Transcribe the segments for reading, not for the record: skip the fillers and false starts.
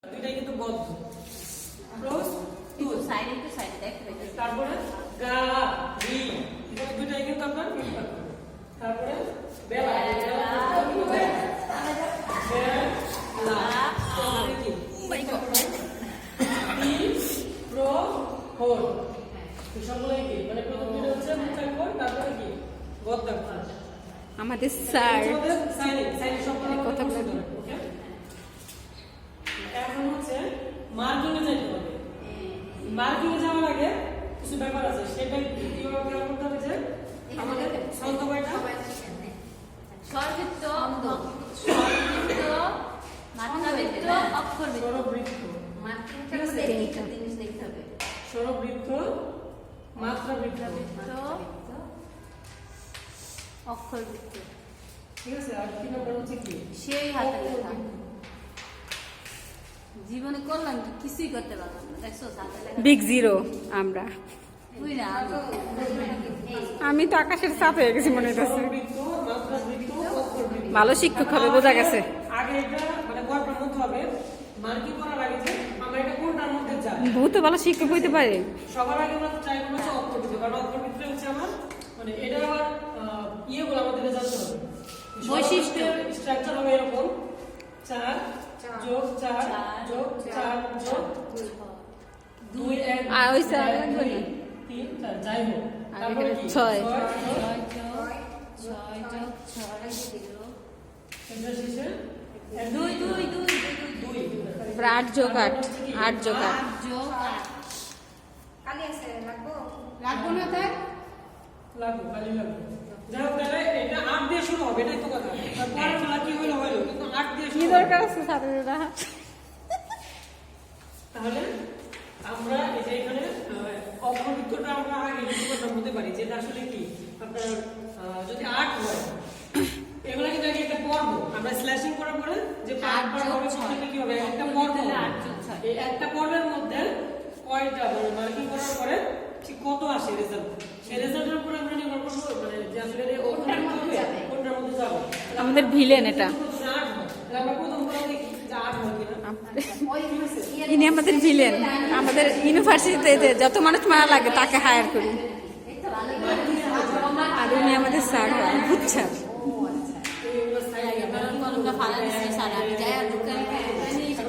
দুইটাই কিন্তু বদ্ধ। একটু সাইডে দেখতে পাচ্ছি। তারপরে গা রি দুইটাই কিন্তু আপনার তারপরে বেলা আমাদের স্যার কথাগুলো এখন হচ্ছে মার্কিংয়ে যাইতে হবে। মার্কিংয়ে যাওয়ার আগে কিছু ব্যাপার আছে, সেটা কিভাবে করতে হবে যে আমাদের ছন্দ কয়টা? স্বরবৃত্ত, মাত্রাবৃত্ত, অক্ষরবৃত্ত। জিনিস দেখতে হবে। স্বরবৃত্ত, মাত্রাবৃত্ত, অক্ষরবৃত্ত। ঠিক আছে। আর কি নম্বর হচ্ছে কি? সেই হাতে লেখা। জীবনে করলাম কি কিছুই করতে পারলাম না। দেখছো হাতে লেখা। বিগ জিরো আমরা। তুই না আমি তো আকাশের সাপ হয়ে গেছি মনে হচ্ছে। স্বরবৃত্ত, মাত্রাবৃত্ত, অক্ষরবৃত্ত। ভালো শিক্ষক হবে, বোঝা গেছে। আগে এটা মানে গল্পের মধ্যে হবে, মার্কিং করার আগে যে আমরা এটা কোনটার মধ্যে যাই। বহুত ভালো শিক্ষক হইতে পারে। সবার আগে আমরা ট্রাই করবো হচ্ছে অক্ষরবৃত্ত, কারণ অক্ষরবৃত্ত হচ্ছে আমার মানে এটা আবার ইয়েগুলো আমাদের জানতে হবে। বৈশিষ্ট্য স্ট্রাকচার হবে এরকম 4 যোগ 4 যোগ 4 যোগ 2 1 আর ওই স্যার লাগবে না। 3 4 যাই হোক। আর তারপরে এখানে কি? 6 এটা শেষে 2 8 যোগ 8 8 যোগ 8 লাগবো না তাই লাগবে খালি লাগবে। যাই হোক, তাহলে এটা 8 দিয়ে শুরু হবে, এটাই তো কথা। তারপরে বলা কি হলো কিন্তু 8 দিয়ে কি শুরু হবে। দরকার আছে ছাত্ররা? তাহলে আমরা এই যে এখানে অক্ষরবৃত্তটা আমরা আগে লিখে কথার মধ্যে পারি, যেটা আসলে কি আপনার যদি 8 হয় এগুলা কিন্তু আগে একটা পর্ব আমরা স্ল্যাশিং করার পরে যে পার্ট হবে সেটা কি হবে একটা পর্ব। এই একটা পর্বের মধ্যে কয়টা মানে মার্কিং করার পরে ঠিক কত আসে রেজাল্ট, সেই রেজাল্টের উপর আমরা নির্ভর করব মানে যে আসলে কোনটার মধ্যে যাবে। আমাদের ভিলেন এটা। আমরা প্রথম করে দেখি যে 8 হয় কিনা। ইনি আমাদের ভিলেন। আমাদের ইউনিভার্সিটিতে যত মানুষ মারা লাগে তাকে হায়ার করি। আর উনি আমাদের স্যার হয়, বুঝছেন?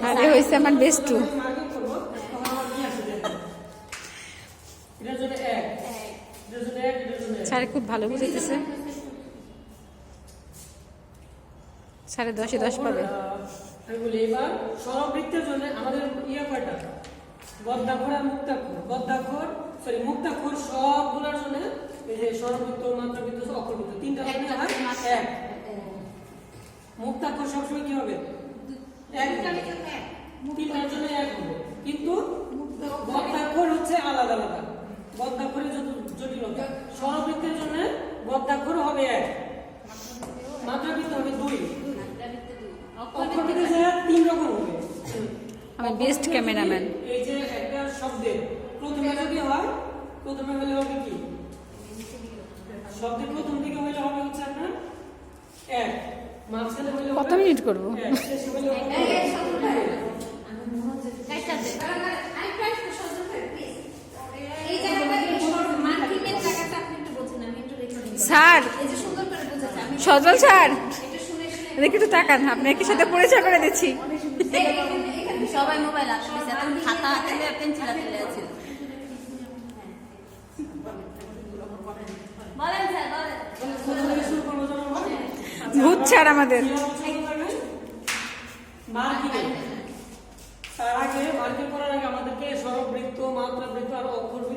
আরে হয়েছে আমার বেস্টু। স্যার খুব ভালো বুঝাইতেছে। 10.5 10 পাবে। আমি বলি এবার স্বরবৃত্তের জন্য আমাদের কয়টা? বদ্ধাক্ষর আর মুক্তাক্ষর। মুক্তাক্ষর সবগুলোর জন্য এই যে স্বরবৃত্ত, মাত্রাবৃত্ত, অক্ষরবৃত্ত তিনটা জন্য হয় 1। মুক্তাক্ষর সবসময় কি হবে? 1 তিনটার জন্য 1 হবে। কিন্তু বদ্ধাক্ষর হচ্ছে আলাদা আলাদা, বদ্ধাক্ষরের জটিলতা। স্বরবৃত্তের জন্য বদ্ধাক্ষর হবে 1, মাত্রাবৃত্ত হবে 2, অক্ষরবৃত্ত 3 রকম হবে। আমি বেস্ট ক্যামেরাম্যান। এই যে একটা শব্দের প্রথমে যদি হয়, প্রথমে হলে হবে কি? শব্দের প্রথম দিকে হলে হবে হচ্ছে আপনার 1, মাঝখানে হলে কত মিনিট করব? 1, শেষে হলে হবে 2। স্যার, সজল স্যার, দেখি একটু তাকান, আপনি একই সাথে পরিচয় করে দিচ্ছি। সবাই মোবাইল আসছে, এখন খাতা হাতে নিয়ে পেন্সিল হাতে নিয়ে আছে। বলেন স্যার, বলেন। ভূত স্যার আমাদের। মার্কিং তার আগে মার্কিং করার আগে আমাদেরকে স্বরবৃত্ত, মাত্রাবৃত্ত আর অক্ষরবৃত্ত